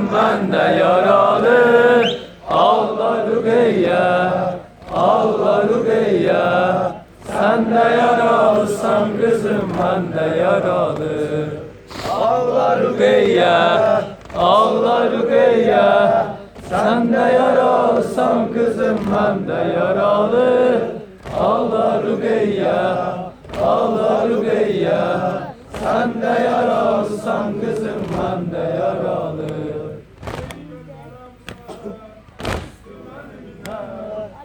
kızım ben de yaralı. Ağla Rukiye, ağla Rukiye. Sen de yaralısın kızım ben de yaralı. Ağla Rukiye, ağla Rukiye. Sen de yaralısın kızım ben de yaralı. Ağla Rukiye, ağla Rukiye. Sen de yaralısın kızım ben de yaralı.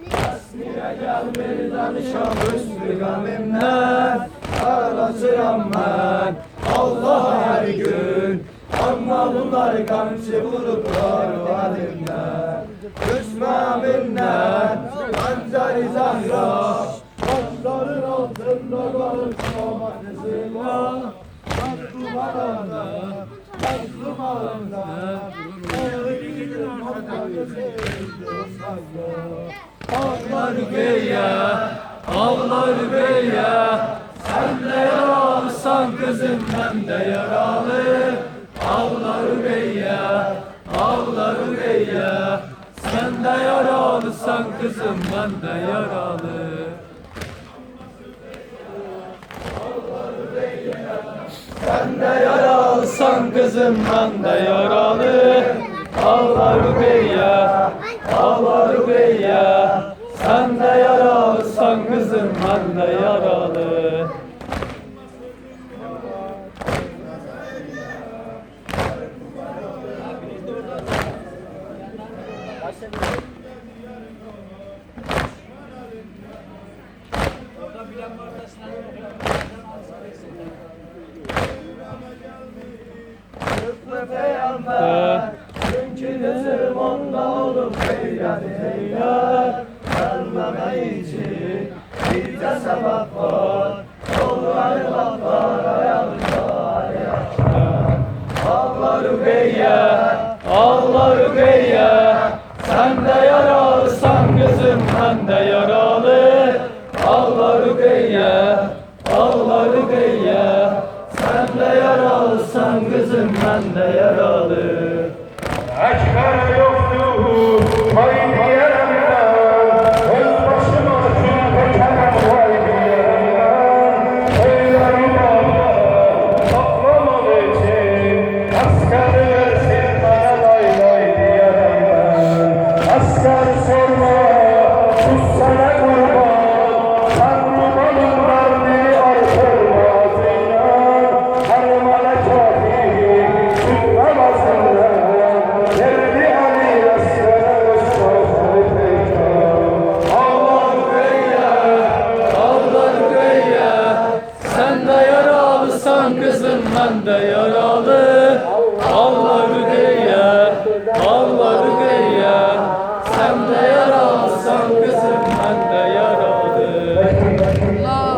Esmire gel bir danışam üstü gamimden. Ağlaşıram ben Allah'a her gün. Ama bunlar kamçı bulutlar halimden. Düşmanımdan Ancari Zahra. Başların altında kalır domatesilla. Mazlum alanda, mazlum alanda. Ağlar Rukiye, ağlar Rukiye. Sen de yaralısın kızım ben de yaralı. Ağlar Rukiye, ağlar Rukiye. Sen de yaralısın kızım ben de yaralı. Sen de yaralısın kızım ben de yaralı. Ağla Rukiye, ağla Rukiye. Sen de yaralısın kızım ben de yaralı. Peygamber, çünkü gözüm onda olup feryat eyler. Ölmeme için bir de sebep var. Yolları baklar ayağımda yaşlar. Ağla Rukiye, ağla Rukiye. Sen de yaralısın kızım ben de yaralı. Ağla Rukiye, ağla Rukiye. Sen de yaralısın kızım ben de yaralı.